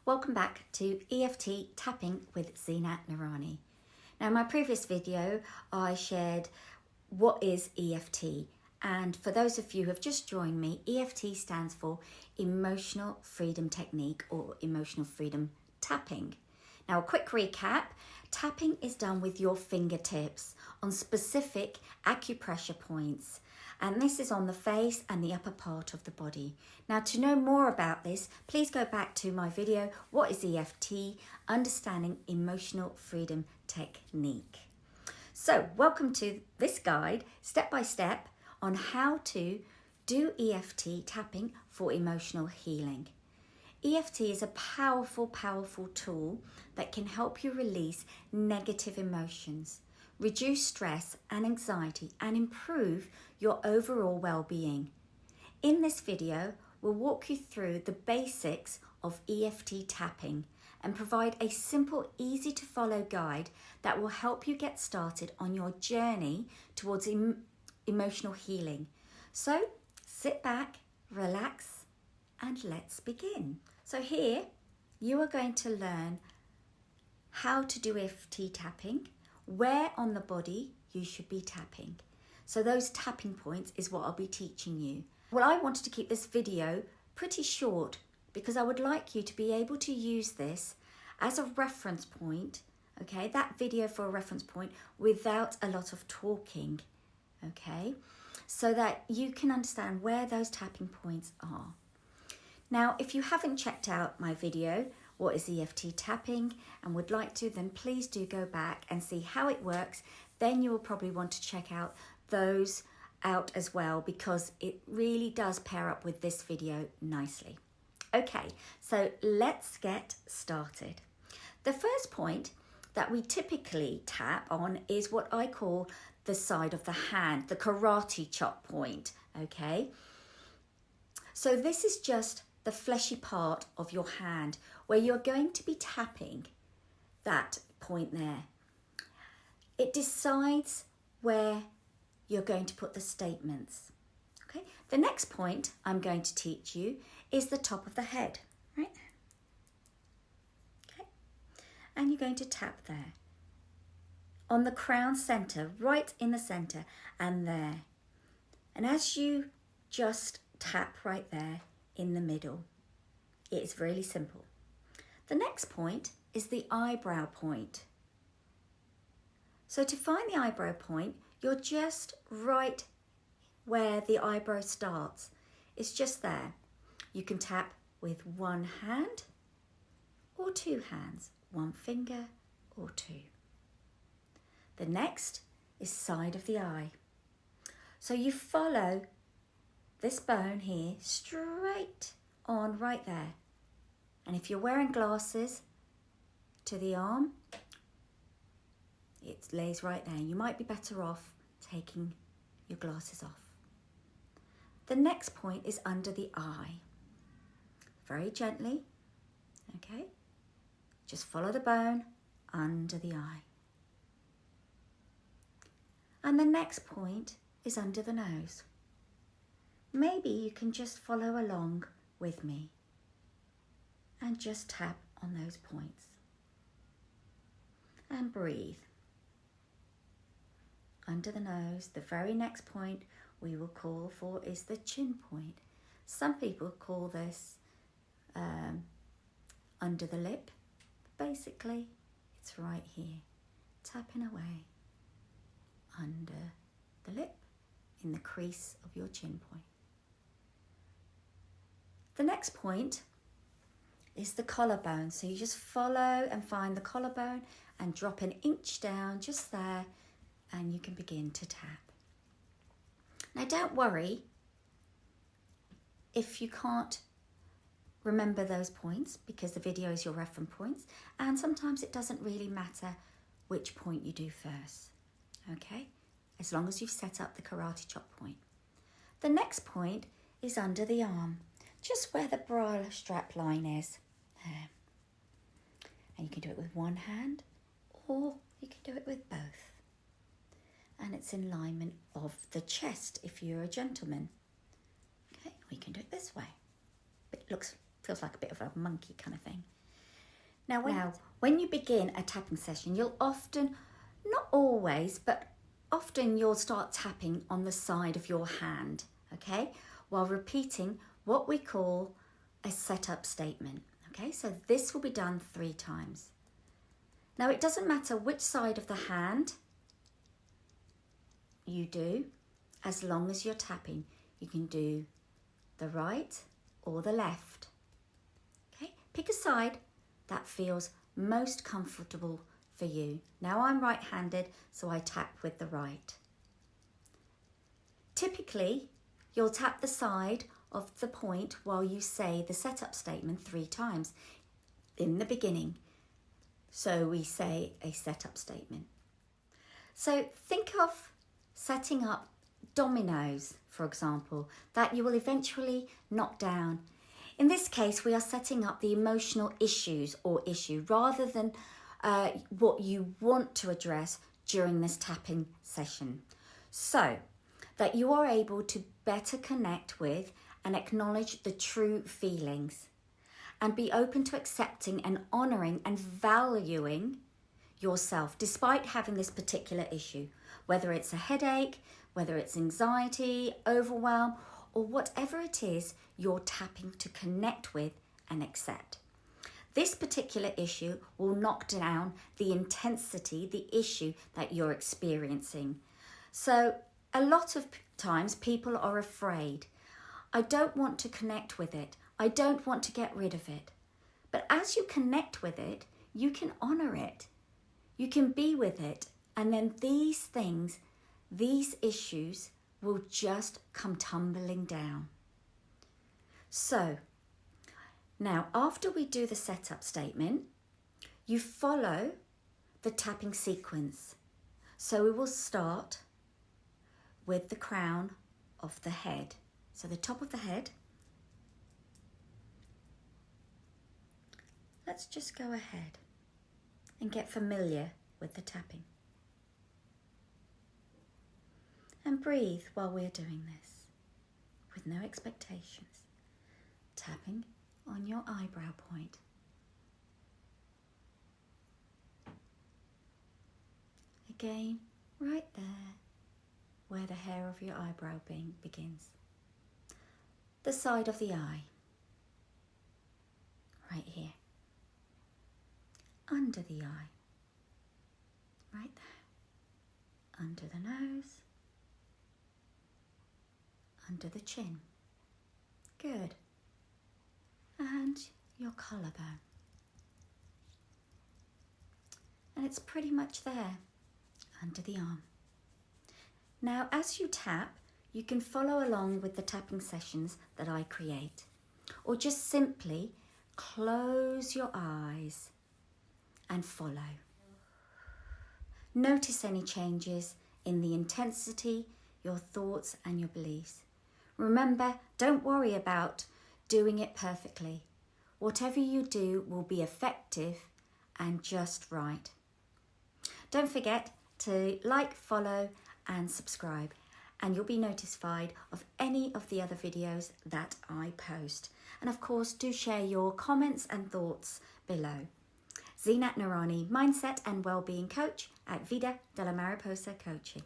Welcome back to EFT Tapping with Zeenat Noorani. Now, in my previous video, I shared what is EFT. And for those of you who have just joined me, EFT stands for Emotional Freedom Technique or Emotional Freedom Tapping. Now, a quick recap. Tapping is done with your fingertips on specific acupressure points. And this is on the face and the upper part of the body. Now, to know more about this, please go back to my video, What is EFT? Understanding Emotional Freedom Technique. So, welcome to this guide, step by step, on how to do EFT tapping for emotional healing. EFT is a powerful, powerful tool that can help you release negative emotions, reduce stress and anxiety, and improve your overall well-being. In this video, we'll walk you through the basics of EFT tapping and provide a simple, easy to follow guide that will help you get started on your journey towards emotional healing. So sit back, relax, and let's begin. So here, you are going to learn how to do EFT tapping, where on the body you should be tapping. So those tapping points is what I'll be teaching you. Well, I wanted to keep this video pretty short because I would like you to be able to use this as a reference point, okay, that video for a reference point without a lot of talking, okay, so that you can understand where those tapping points are. Now, if you haven't checked out my video, What is EFT tapping, and would like to, then please do go back and see how it works. Then you will probably want to check out those out as well, because it really does pair up with this video nicely. Okay, so let's get started. The first point that we typically tap on is what I call the side of the hand, the karate chop point, okay? So this is just the fleshy part of your hand where you're going to be tapping that point there. It decides where you're going to put the statements. Okay. The next point I'm going to teach you is the top of the head, right? Okay. And you're going to tap there on the crown center, right in the center, and there. And as you just tap right there in the middle, it is really simple. The next point is the eyebrow point. So to find the eyebrow point, you're just right where the eyebrow starts. It's just there. You can tap with one hand or two hands, one finger or two. The next is side of the eye. So you follow this bone here straight on right there. And if you're wearing glasses to the arm, it lays right there. You might be better off taking your glasses off. The next point is under the eye. Very gently, okay? Just follow the bone under the eye. And the next point is under the nose. Maybe you can just follow along with me and just tap on those points. And breathe. Under the nose, the very next point we will call for is the chin point. Some people call this under the lip. Basically, it's right here, tapping away under the lip in the crease of your chin point. The next point is the collarbone. So you just follow and find the collarbone and drop an inch down just there, and you can begin to tap. Now, don't worry if you can't remember those points, because the video is your reference points, and sometimes it doesn't really matter which point you do first, okay? As long as you've set up the karate chop point. The next point is under the arm, just where the bra strap line is. There. And you can do it with one hand, or you can do it with both. And it's in alignment of the chest if you're a gentleman. Okay, we can do it this way. It feels like a bit of a monkey kind of thing. Now, when you begin a tapping session, you'll often, not always, but often you'll start tapping on the side of your hand, okay, while repeating what we call a setup statement, okay? So this will be done 3 times. Now, it doesn't matter which side of the hand you do, as long as you're tapping. You can do the right or the left, okay? Pick a side that feels most comfortable for you. Now, I'm right-handed, so I tap with the right. Typically, you'll tap the side of the point while you say the setup statement 3 times in the beginning. So we say a setup statement. So think of setting up dominoes, for example, that you will eventually knock down. In this case, we are setting up the emotional issues or issue rather than what you want to address during this tapping session, so that you are able to better connect with and acknowledge the true feelings and be open to accepting and honouring and valuing yourself despite having this particular issue, whether it's a headache, whether it's anxiety, overwhelm, or whatever it is you're tapping to connect with and accept. This particular issue will knock down the intensity, the issue that you're experiencing. So a lot of times people are afraid. I don't want to connect with it. I don't want to get rid of it. But as you connect with it, you can honour it. You can be with it. And then these things, these issues will just come tumbling down. So, now after we do the setup statement, you follow the tapping sequence. So we will start with the crown of the head. So the top of the head. Let's just go ahead and get familiar with the tapping. And breathe while we're doing this, with no expectations. Tapping on your eyebrow point. Again, right there, where the hair of your eyebrow begins. The side of the eye, right here. Under the eye, right there. Under the nose. Under the chin. Good. And your collarbone. And it's pretty much there, under the arm. Now, as you tap, you can follow along with the tapping sessions that I create, or just simply close your eyes and follow. Notice any changes in the intensity, your thoughts and your beliefs. Remember, don't worry about doing it perfectly. Whatever you do will be effective and just right. Don't forget to like, follow and subscribe, and you'll be notified of any of the other videos that I post. And of course, do share your comments and thoughts below. Zeenat Noorani, Mindset and Wellbeing Coach at Vida de la Mariposa Coaching.